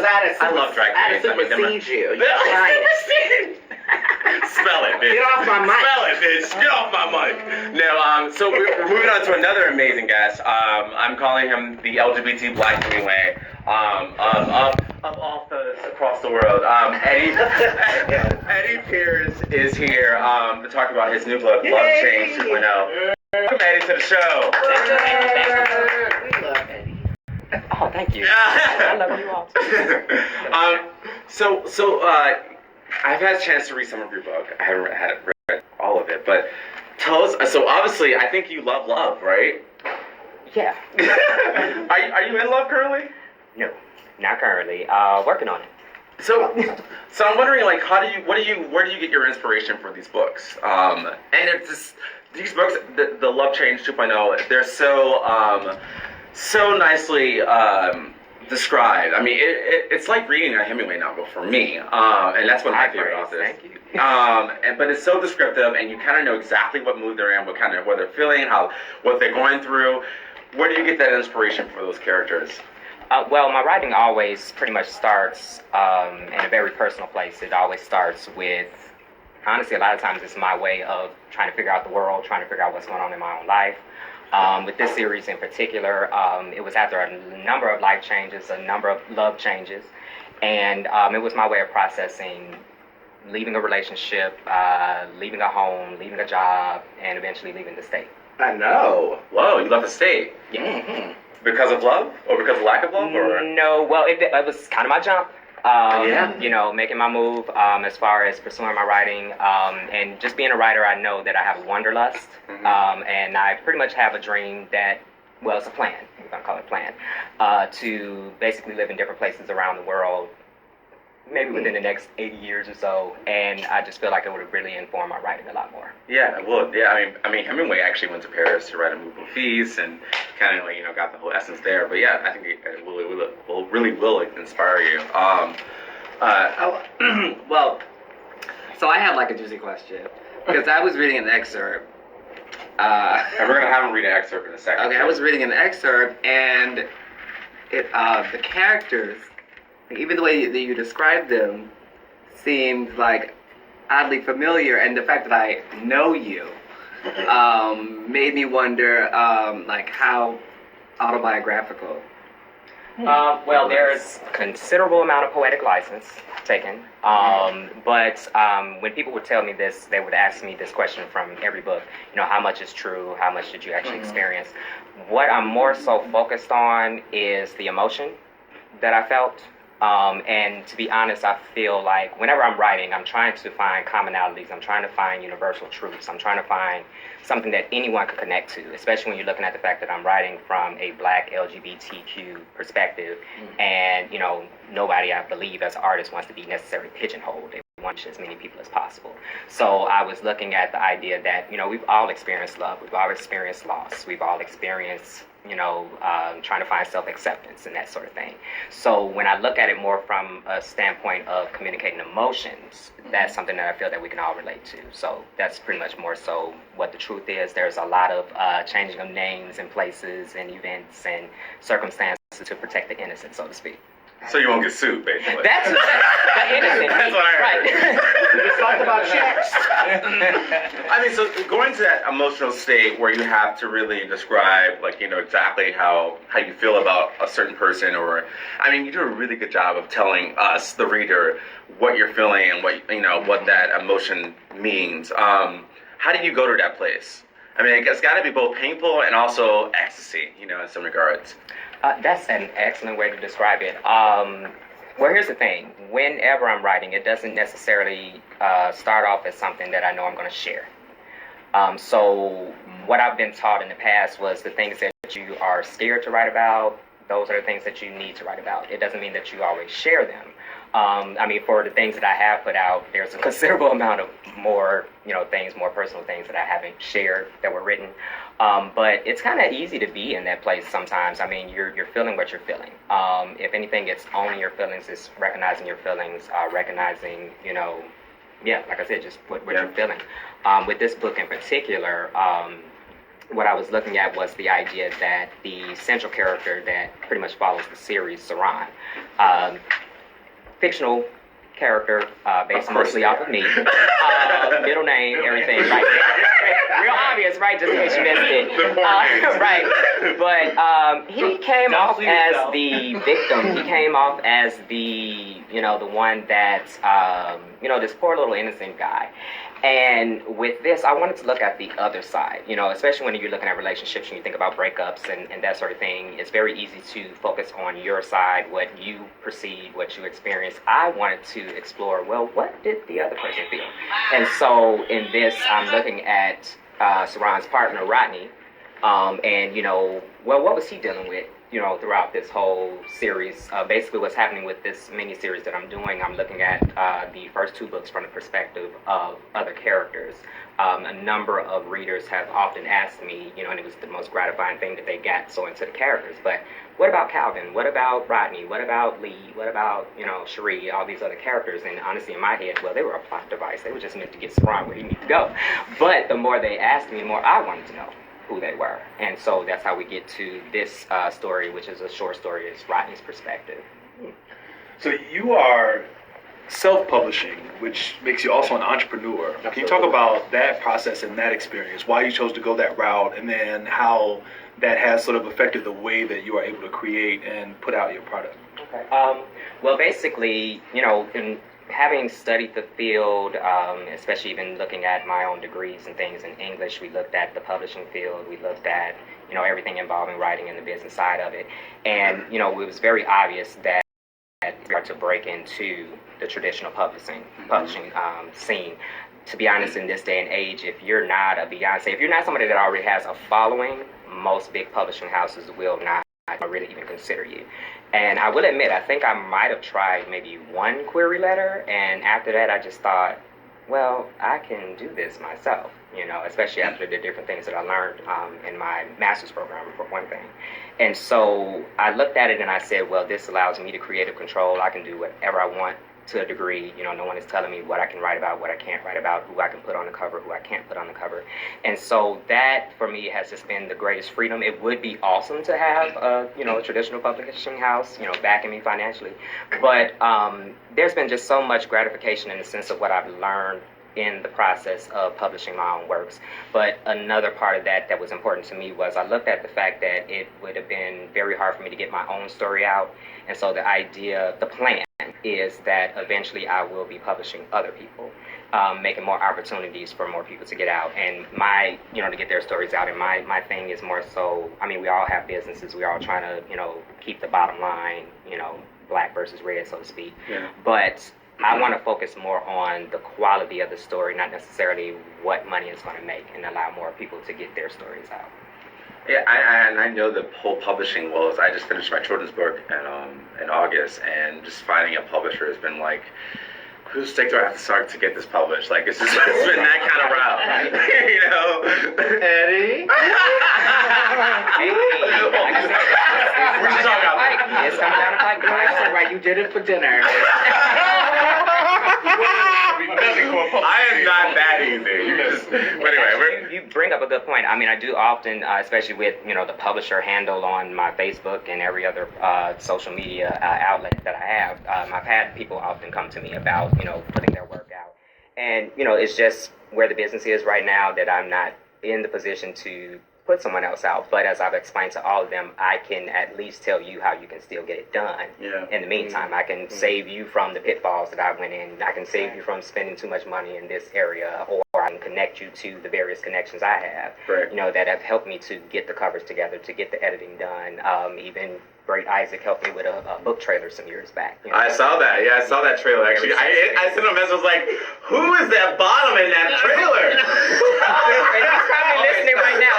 because I love drag queens. supersede you. Spell it, bitch. Get off my mic. Spell it, bitch. Get off my mic. No, so we're moving on to another amazing guest. I'm calling him the LGBT Black Hemingway of all fellas across the world. Eddie Pierce is here to talk about his new book, Love Change 2.0. Welcome, Eddie, to the show. We love Eddie. Oh, thank you. I love you all too. So I've had a chance to read some of your book. I haven't read all of it, but tell us. So obviously, I think you love love, right? Yeah. Are you in love currently? No, not currently. Working on it. So I'm wondering, like, where do you get your inspiration for these books? And it's just, these books, the Love Change 2.0, they're so nicely described. I mean, it's like reading a Hemingway novel for me, and that's one of my favorite authors. Thank you. But it's so descriptive, and you kind of know exactly what mood they're in, what they're feeling, what they're going through. Where do you get that inspiration for those characters? Well, my writing always pretty much starts in a very personal place. It always starts with, honestly, a lot of times it's my way of trying to figure out the world, trying to figure out what's going on in my own life. With this series in particular, it was after a number of life changes, a number of love changes, and it was my way of processing leaving a relationship, leaving a home, leaving a job, and eventually leaving the state. I know. Whoa, you left the state. Yeah. Mm-hmm. Because of love? Or because of lack of love? Or? No, well, it was kind of my jump. You know, making my move as far as pursuing my writing, and just being a writer, I know that I have a wanderlust, and I pretty much have a dream that, well, it's a plan, we're going to call it a plan, to basically live in different places around the world, maybe within the next 80 years or so, and I just feel like it would have really informed my writing a lot more. Yeah, it would. Yeah, I mean, Hemingway actually went to Paris to write a movable feast, and kind of like, got the whole essence there. But yeah, I think it really will inspire you. Well, so I had like a juicy question because I was reading an excerpt. And we're gonna have him read an excerpt in a second. Okay, I was reading an excerpt, and the characters, even the way that you described them, seemed like oddly familiar, and the fact that I know you made me wonder, like, how autobiographical. Well, there's considerable amount of poetic license taken, but when people would tell me this, they would ask me this question from every book, how much is true, how much did you actually experience? What I'm more so focused on is the emotion that I felt. And to be honest, I feel like whenever I'm writing, I'm trying to find commonalities. I'm trying to find universal truths. I'm trying to find something that anyone could connect to, especially when you're looking at the fact that I'm writing from a Black LGBTQ perspective. And, nobody, I believe, as an artist wants to be necessarily pigeonholed. They want as many people as possible. So I was looking at the idea that, we've all experienced love. We've all experienced loss. We've all experienced trying to find self-acceptance and that sort of thing. So when I look at it more from a standpoint of communicating emotions, that's something that I feel that we can all relate to. So that's pretty much more so what the truth is. There's a lot of changing of names and places and events and circumstances to protect the innocent, so to speak. So you won't get sued, basically. That's the innocent. That's what I heard. Right. We just talked about checks. I mean, so going to that emotional state where you have to really describe, like, exactly how you feel about a certain person, or, I mean, you do a really good job of telling us, the reader, what you're feeling and what that emotion means. How do you go to that place? I mean, it's got to be both painful and also ecstasy, in some regards. That's an excellent way to describe it. Well, here's the thing. Whenever I'm writing, it doesn't necessarily start off as something that I know I'm going to share. So what I've been taught in the past was the things that you are scared to write about, those are the things that you need to write about. It doesn't mean that you always share them. I mean, for the things that I have put out, there's a considerable amount of more, things, more personal things that I haven't shared that were written. But it's kind of easy to be in that place sometimes. I mean, you're feeling what you're feeling. If anything, it's owning your feelings, it's recognizing your feelings, recognizing, like I said, just what you're feeling. With this book in particular, what I was looking at was the idea that the central character that pretty much follows the series, Saran, fictional character based mostly off of me. Middle name, everything, right? Real obvious, right? Just in case you missed it. Right. But he came off as the victim. He came off as the, the one that, this poor little innocent guy. And with this, I wanted to look at the other side, especially when you're looking at relationships and you think about breakups and that sort of thing. It's very easy to focus on your side, what you perceive, what you experience. I wanted to explore, well, what did the other person feel? And so in this, I'm looking at Saran's partner, Rodney, and, what was he dealing with? Throughout this whole series. Basically what's happening with this mini-series that I'm doing, I'm looking at the first 2 books from the perspective of other characters. A number of readers have often asked me, and it was the most gratifying thing that they got so into the characters, but what about Calvin? What about Rodney? What about Lee? What about, Cherie? All these other characters? And honestly, in my head, well, they were a plot device. They were just meant to get Saran where he needed to go. But the more they asked me, the more I wanted to know who they were. And so that's how we get to this story, which is a short story. It's Rodney's perspective. So you are self-publishing, which makes you also an entrepreneur. Absolutely. Can you talk about that process and that experience, why you chose to go that route, and then how that has sort of affected the way that you are able to create and put out your product? Okay. Well, basically, in having studied the field, especially even looking at my own degrees and things in English, we looked at the publishing field, we looked at, everything involving writing and the business side of it. And, it was very obvious that we are to break into the traditional publishing scene. To be honest, in this day and age, if you're not a Beyonce, if you're not somebody that already has a following, most big publishing houses will not really even consider you. And I will admit, I think I might have tried maybe 1 query letter, and after that I just thought, well, I can do this myself, especially after the different things that I learned in my master's program, for one thing. And so I looked at it and I said, well, this allows me to creative control. I can do whatever I want to a degree. No one is telling me what I can write about, what I can't write about, who I can put on the cover, who I can't put on the cover. And so that, for me, has just been the greatest freedom. It would be awesome to have a traditional publishing house, backing me financially. But there's been just so much gratification in the sense of what I've learned in the process of publishing my own works. But another part of that was important to me was I looked at the fact that it would have been very hard for me to get my own story out. And so the plan is that eventually I will be publishing other people, making more opportunities for more people to get out and to get their stories out. And my thing is more so, we all have businesses. We're all trying to, keep the bottom line, black versus red, so to speak. Yeah. But I want to focus more on the quality of the story, not necessarily what money it's going to make, and allow more people to get their stories out. Yeah, I know the whole publishing woes. I just finished my children's book in August, and just finding a publisher has been like, whose stake do I have to suck to get this published? Like, it's been that kind of route, Eddie? We're just talking about it's coming down to like That's right, you did it for dinner. I am not that easy. But anyway, you bring up a good point. I do often, especially with the publisher handle on my Facebook and every other social media outlet that I have. I've had people often come to me about putting their work out, and it's just where the business is right now that I'm not in the position to put someone else out. But as I've explained to all of them, I can at least tell you how you can still get it done. Yeah. In the meantime, I can save you from the pitfalls that I went in. I can save you from spending too much money in this area, or I can connect you to the various connections I have, that have helped me to get the covers together, to get the editing done. Even Great Isaac helped me with a book trailer some years back. I saw that. Yeah, I saw that trailer. Actually, I sent him a message. I was like, "Who is that bottom in that trailer?" And he's probably listening right now.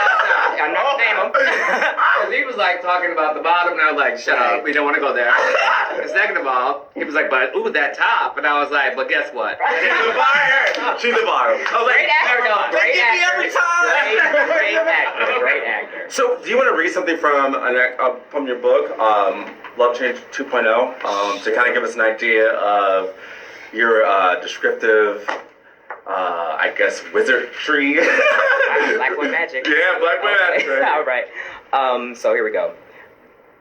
I know his name. Because he was like talking about the bottom, and I was like, "Shut up, we don't want to go there." And second of all, he was like, "But ooh, that top," and I was like, "But guess what? She's the bottom. She's the bottom." I was like, great actor, though. They get me every time. Great actor. So, do you want to read something from your book? Love Change 2.0, to kind of give us an idea of your descriptive, I guess, wizardry. Blackwood magic. Yeah, Blackwood magic. Right? All right. So here we go.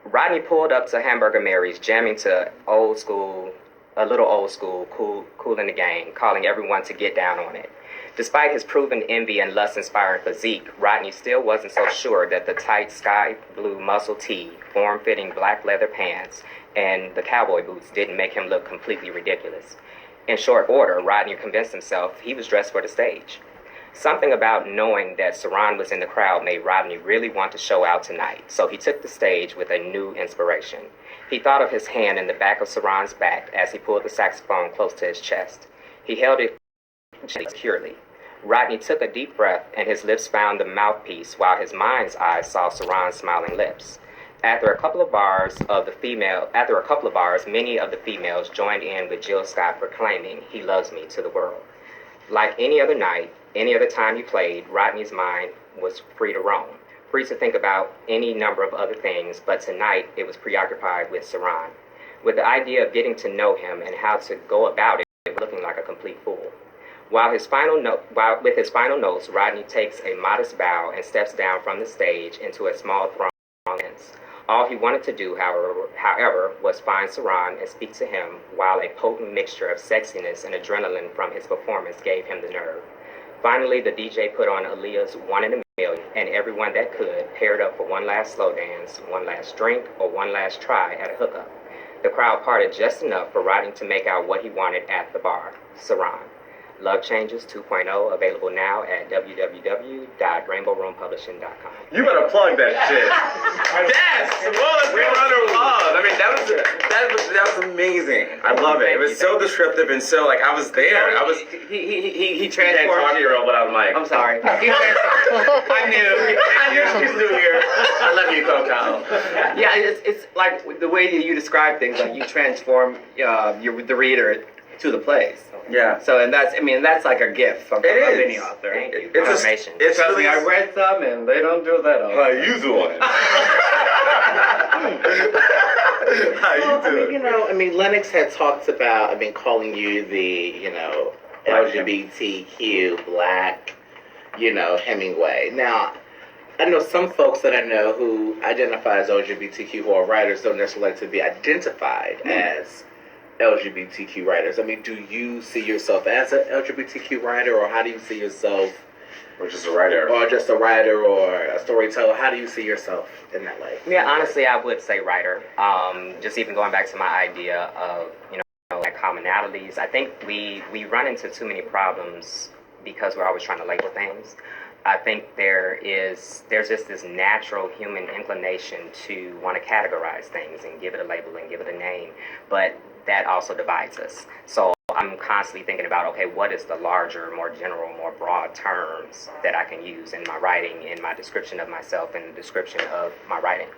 Rodney pulled up to Hamburger Mary's, jamming to old school a little old school, cool in the game, calling everyone to get down on it. Despite his proven envy and lust-inspiring physique, Rodney still wasn't so sure that the tight sky blue muscle tee, form-fitting black leather pants, and the cowboy boots didn't make him look completely ridiculous. In short order, Rodney convinced himself he was dressed for the stage. Something about knowing that Saran was in the crowd made Rodney really want to show out tonight, so he took the stage with a new inspiration. He thought of his hand in the back of Saran's back as he pulled the saxophone close to his chest. He held it securely. Rodney took a deep breath, and his lips found the mouthpiece, while his mind's eyes saw Saran's smiling lips. After a couple of bars, many of the females joined in with Jill Scott proclaiming, "He loves me" to the world. Like any other night, any other time he played, Rodney's mind was free to roam, free to think about any number of other things, but tonight it was preoccupied with Saran, with the idea of getting to know him and how to go about it looking like a complete fool. With his final notes, Rodney takes a modest bow and steps down from the stage into a small throng of audience. All he wanted to do, however, was find Saran and speak to him, while a potent mixture of sexiness and adrenaline from his performance gave him the nerve. Finally, the DJ put on Aaliyah's One in a Million, and everyone that could paired up for one last slow dance, one last drink, or one last try at a hookup. The crowd parted just enough for Rodney to make out what he wanted at the bar: Saran. Love Changes 2.0, available now at www.rainbowroompublishing.com. You better plug that shit. Yes! Well, let's go round of applause. I mean, that was amazing. I love it. It was so descriptive and so, like, I was there. He You can't talk transformed. to your own without a mic. I'm sorry. I knew she's new here. I love you, Coco. Yeah, it's like the way that you describe things, like you transform the reader to the plays. Yeah. So, and that's like a gift from any author. Thank you. It's Confirmation. It's Trust really me, I read some and they don't do that all the time. How you doing? Lennox had talked about, calling you the, LGBTQ, black, Hemingway. Now, I know some folks that I know who identify as LGBTQ who are writers don't necessarily like to be identified as LGBTQ writers. Do you see yourself as an LGBTQ writer, or how do you see yourself? Or just a writer. Or just a writer or a storyteller? How do you see yourself in that way? Yeah, honestly, I would say writer. Just even going back to my idea of, like commonalities, I think we run into too many problems because we're always trying to label things. I think there's just this natural human inclination to want to categorize things and give it a label and give it a name, but that also divides us. So I'm constantly thinking about, okay, what is the larger, more general, more broad terms that I can use in my writing, in my description of myself, and the description of my writing.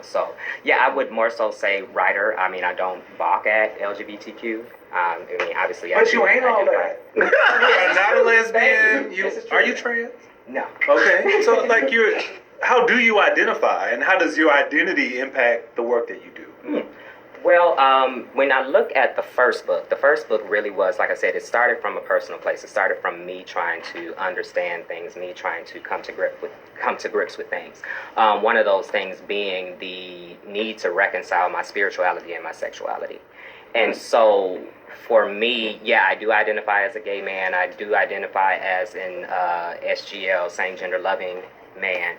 So yeah, I would more so say writer. I don't balk at LGBTQ. Obviously. But you ain't all that. You are not a lesbian. Are you trans? No. Okay. So how do you identify, and how does your identity impact the work that you do? Well, when I look at the first book really was, like I said, it started from a personal place. It started from me trying to understand things, me trying to come to grips with things. One of those things being the need to reconcile my spirituality and my sexuality. And so for me, yeah, I do identify as a gay man. I do identify as an SGL, same gender loving man.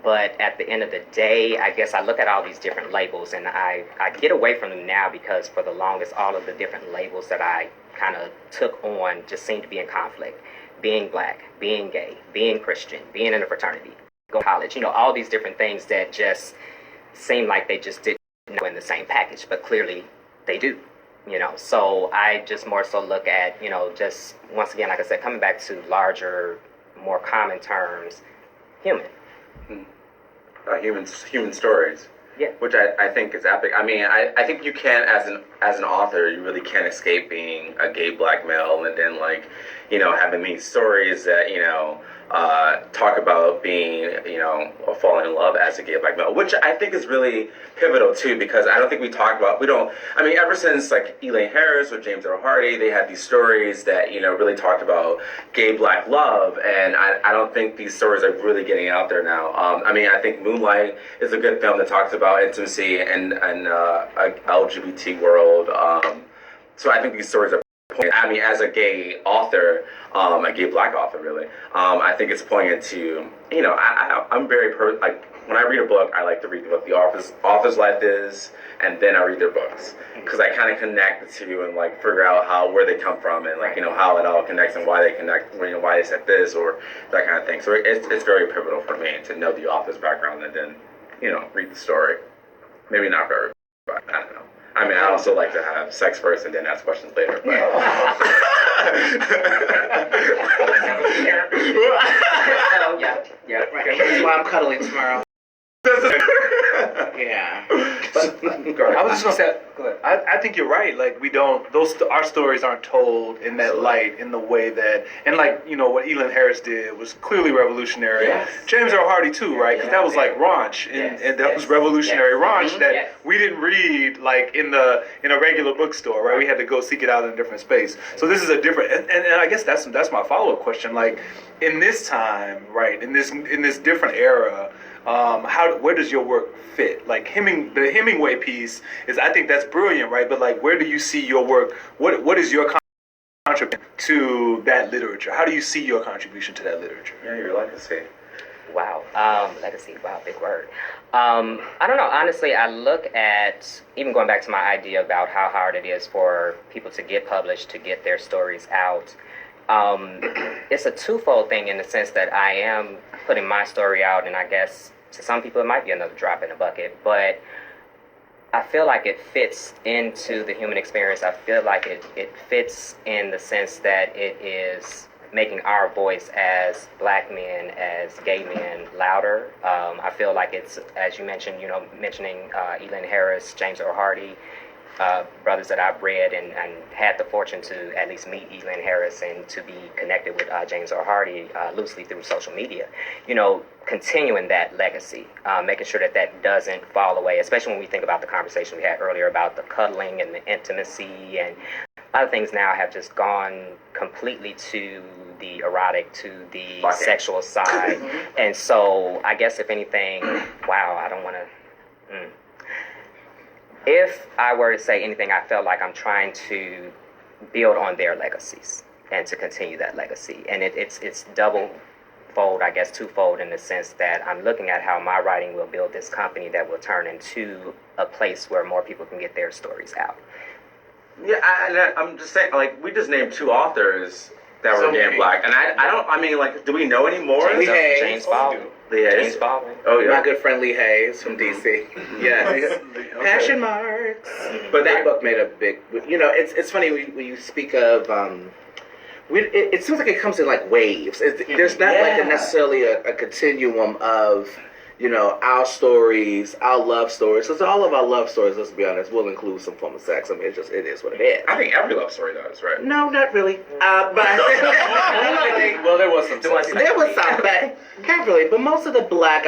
But at the end of the day, I guess I look at all these different labels, and I get away from them now, because for the longest, all of the different labels that I kind of took on just seemed to be in conflict. Being black, being gay, being Christian, being in a fraternity, going to college, all these different things that just seem like they just didn't go in the same package, but clearly they do. So I just more so look at, just once again, like I said, coming back to larger, more common terms, human. Human stories. Yeah. Which I think is epic. I think you can, as an author, you really can't escape being a gay black male, and then having these stories that talk about being or falling in love as a gay black male, which I think is really pivotal too, because I don't think ever since Elaine Harris or James Earl Hardy, they had these stories that really talked about gay black love, and I don't think these stories are really getting out there now. I think Moonlight is a good film that talks about intimacy and LGBT world. So I think these stories are poignant. I mean, as a gay author, a gay black author, really, I think it's poignant to, you know, I'm very, like, when I read a book, I like to read what the author's life is, and then I read their books. Because I kind of connect the two and, like, figure out where they come from and, like, you know, how it all connects and why they connect, you know, why they said this or that kind of thing. So it's very pivotal for me to know the author's background and then, you know, read the story. Maybe not for everybody, I don't know. I mean, I also like to have sex first and then ask questions later. But yeah, right. That's why I'm cuddling tomorrow. Yeah. I was just gonna say, I think you're right. Like we don't; our stories aren't told in that light, in the way that, and like you know what Elin Harris did was clearly revolutionary. Yes. James Earl Hardy too, right? Because that was like raunch, and that was revolutionary raunch that we didn't read like in a regular bookstore, right? We had to go seek it out in a different space. So this is a different, and I guess that's my follow up question. Like in this time, right? In this different era. Where does your work fit? Like the Hemingway piece is, I think that's brilliant, right? But like, where do you see your work? What is your contribution to that literature? How do you see your contribution to that literature? Yeah, your legacy. Wow, legacy. Wow, big word. I don't know. Honestly, I look at, even going back to my idea about how hard it is for people to get published, to get their stories out. It's a twofold thing in the sense that I am putting my story out, and I guess to some people it might be another drop in the bucket, but I feel like it fits into the human experience. I feel like it fits in the sense that it is making our voice as black men, as gay men, louder. I feel like it's, as you mentioned, you know, mentioning Elin Harris, James Earl Hardy, brothers that I've read and had the fortune to at least meet Elin Harris and to be connected with James Earl Hardy loosely through social media. You know, continuing that legacy, making sure that doesn't fall away, especially when we think about the conversation we had earlier about the cuddling and the intimacy, and a lot of things now have just gone completely to the erotic, to the sexual side. And so I guess if anything, wow, I don't want to... If I were to say anything, I felt like I'm trying to build on their legacies and to continue that legacy. And it's double-fold, I guess twofold, in the sense that I'm looking at how my writing will build this company that will turn into a place where more people can get their stories out. Yeah, I'm just saying, like, we just named two authors that were gay and black. And I mean, like, do we know any more? James Baldwin. James Baldwin. Oh, yeah. My good friend Lee Hayes from DC. Yes. Passion marks. But that book made a big, you know, it's funny when you speak of, it seems like it comes in like waves. There's not like necessarily a continuum of, you know, our stories, our love stories. Because all of our love stories, let's be honest, will include some form of sex. I mean, it is what it is. I think every love story does, right? No, not really. But Well, there was some. There was some, but not really. But most of the black,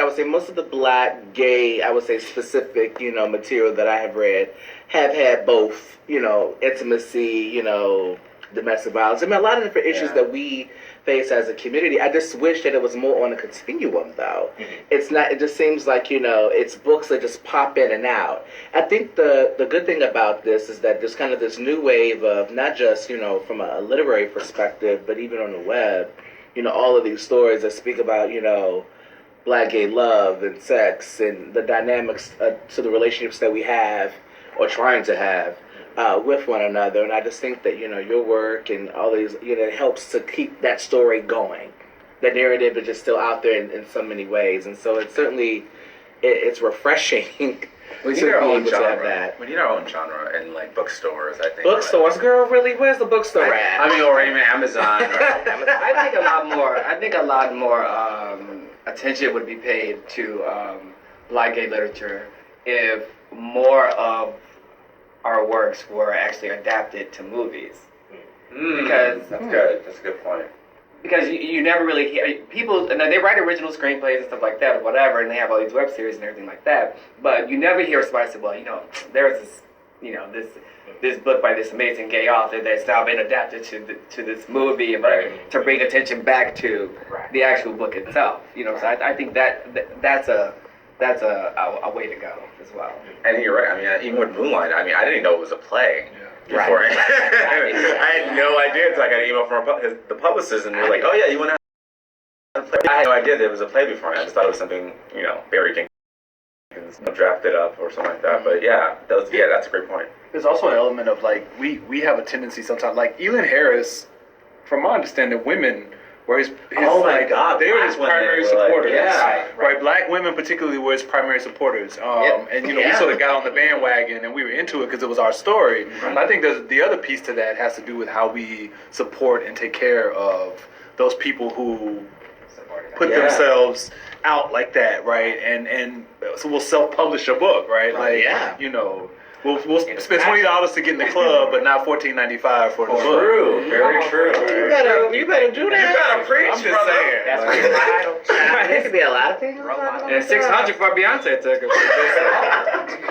gay, I would say specific, you know, material that I have read have had both, you know, intimacy, you know, domestic violence. I mean, a lot of different issues that we face as a community. I just wish that it was more on a continuum, though. It's not. It just seems like, you know, it's books that just pop in and out. I think the good thing about this is that there's kind of this new wave of not just, you know, from a literary perspective, but even on the web, you know, all of these stories that speak about, you know, black gay love and sex and the dynamics to the relationships that we have or trying to have with one another. And I just think that, you know, your work and all these, you know, it helps to keep that story going. The narrative is just still out there in so many ways. And so it's certainly, it's refreshing. We need our own genre. We need our own genre in like bookstores, I think. Bookstores, right? Girl, really? Where's the bookstore at? I mean, or even Amazon. I think a lot more attention would be paid to black gay literature if more of our works were actually adapted to movies. Because that's good. That's a good point. Because you never really hear people, and they write original screenplays and stuff like that or whatever, and they have all these web series and everything like that, but you never hear somebody say, well, you know, there's this, you know, this book by this amazing gay author that's now been adapted to this movie, but to bring attention back to the actual book itself. You know, so I think that's a way to go as well. And you're right. I mean, even with Moonlight, I mean, I didn't know it was a play. before. Right. I had no idea until I got an email from the publicist, and they're like, "Oh yeah, you want to have a play?" I had no idea there was a play before. I just thought it was something, Barry Jenkins drafted up or something like that. But that's a great point. There's also an element of like we have a tendency sometimes, like Elin Harris, from my understanding, women were his Oh my God, they were his black women primary were like, supporters. yeah. Right. Black women particularly were his primary supporters. And we sort of got on the bandwagon and we were into it because it was our story. Right. I think the other piece to that has to do with how we support and take care of those people who put themselves out like that, right? And so we'll self-publish a book, right? We'll spend $20 to get in the club, but not $14.95 for the book. True, very true. You better do that. You gotta preach, I'm just saying. That's what your title. It could be a lot of things. And $600 for Beyonce ticket.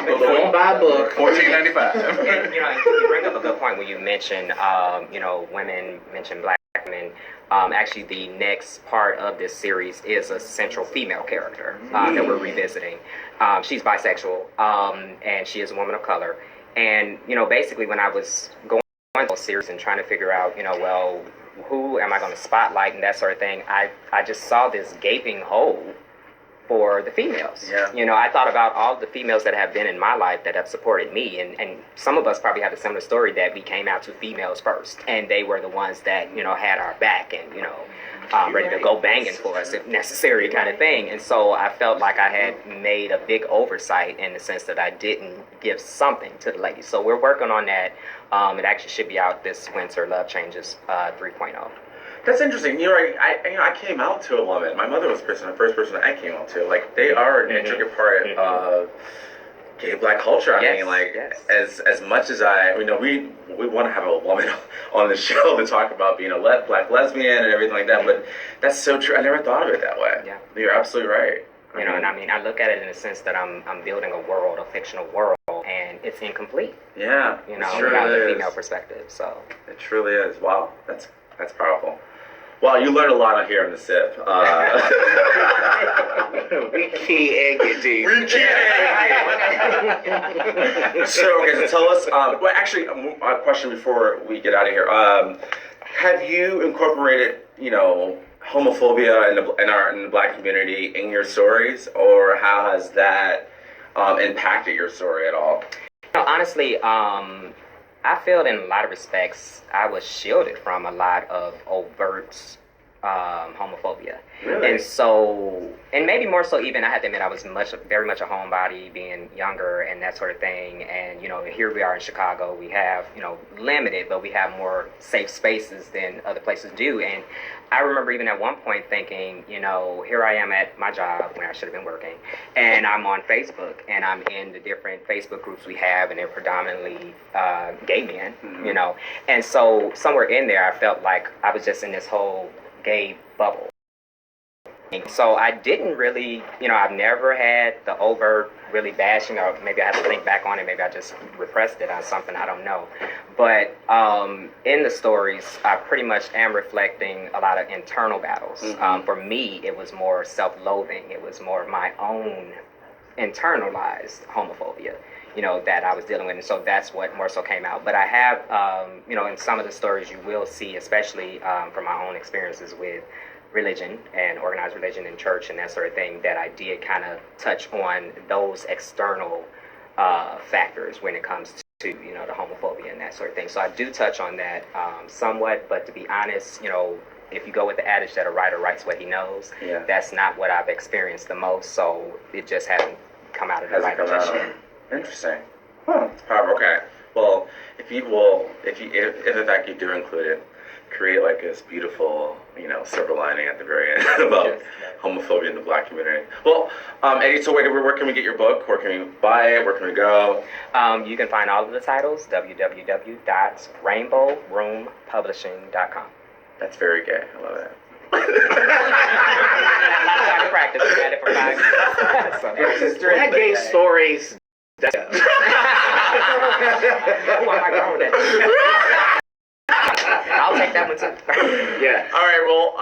Don't buy a book. $14.95. And, you bring up a good point when you mention, women, mention black men. Actually, the next part of this series is a central female character that we're revisiting. She's bisexual, and she is a woman of color. And, basically when I was going through the series and trying to figure out, who am I going to spotlight and that sort of thing, I just saw this gaping hole for the females. Yeah. I thought about all the females that have been in my life that have supported me, and some of us probably have a similar story that we came out to females first, and they were the ones that, had our back and, ready to go banging for us if necessary kind of thing. And so I felt like I had made a big oversight in the sense that I didn't give something to the ladies. So we're working on that. It actually should be out this winter, Love Changes 3.0. That's interesting. I came out to a woman. My mother was the first person I came out to. Like, they are an intricate part of gay black culture. I mean, as much as we want to have a woman on the show to talk about being a black lesbian and everything like that, but that's so true. I never thought of it that way. Yeah. You're absolutely right. I look at it in the sense that I'm building a fictional world, and it's incomplete. Yeah. Without the female perspective. So it truly is. Wow, that's powerful. Well, you learned a lot here in the SIP. We key and get deep. So tell us. Actually, a question before we get out of here. Have you incorporated, homophobia in the black community in your stories, or how has that impacted your story at all? Honestly, I feel in a lot of respects I was shielded from a lot of overt homophobia. Really? And so, and maybe more so even, I have to admit, I was very much a homebody, being younger and that sort of thing. And, here we are in Chicago. We have, limited, but we have more safe spaces than other places do. And I remember even at one point thinking, here I am at my job when I should have been working, and I'm on Facebook, and I'm in the different Facebook groups we have, and they're predominantly gay men, And so somewhere in there, I felt like I was just in this whole gay bubble. So I didn't really, I've never had the overt really bashing, or maybe I have to think back on it, maybe I just repressed it on something, I don't know. But in the stories, I pretty much am reflecting a lot of internal battles. For me, it was more self-loathing. It was more of my own internalized homophobia, that I was dealing with. And so that's what more so came out. But I have, in some of the stories you will see, especially from my own experiences with religion and organized religion and church and that sort of thing, that I did kind of touch on those external factors when it comes to, the homophobia and that sort of thing. So I do touch on that somewhat, but to be honest, if you go with the adage that a writer writes what he knows, that's not what I've experienced the most, so it just hasn't come out of the right position. Interesting. It's powerful. Okay. Well, if in fact you do include it, create like this beautiful, silver lining at the very end about homophobia in the black community. Well, Eddie, so where can we get your book? Where can we buy it? Where can we go? You can find all of the titles, www.rainbowroompublishing.com. That's very gay. I love it. A lot of time to practice. We had it for 5 years. Black gay stories. Who am I going with that? I'll take that one too. Yeah. All right. Well,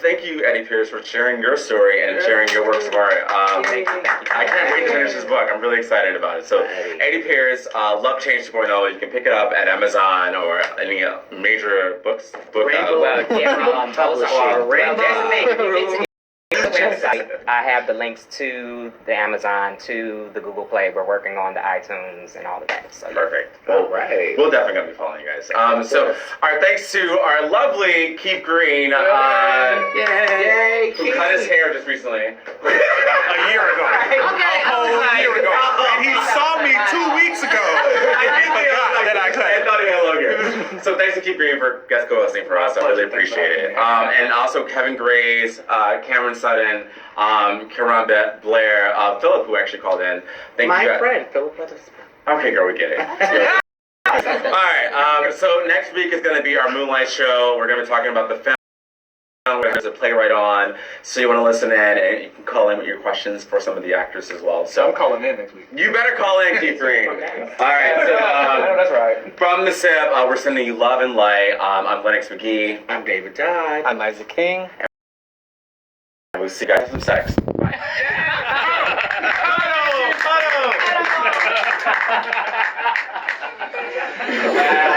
thank you, Eddie Pierce, for sharing your story and sharing your works of art. Thank you. I can't wait to finish this book. I'm really excited about it. So, Eddie Pierce, Love Change 2.0. You can pick it up at Amazon or any major book. Well, yeah, those are well, there's the thing. If you get to the website, I have the links to the Amazon, to the Google Play. We're working on the iTunes and all of that. So Perfect. All right. We'll definitely gonna be following you guys. So, our thanks to our lovely Keith Green, Yay! who cut his hair just recently. A year ago. A whole year ago. And he saw me 2 weeks ago. I forgot that I cut. I thought he had longer. So thanks to Keith Green for guest co-hosting for us. I really appreciate it. And also Kevin Grays, Cameron Sutton, Karan Blair, Philip, who actually called in. Thank you. My friend, Philip Weathers. Okay, girl, we get it. Alright, so next week is going to be our Moonlight show. We're going to be talking about the film. There's a playwright on, so you want to listen in, and you can call in with your questions for some of the actors as well. So I'm calling in next week. you better call in, Keith Green. Alright, so that's right. from the SIP, we're sending you love and light. I'm Lennox McGee. I'm David Dodd. I'm Isaac King. And we'll see you guys have some sex. Bye. Wow.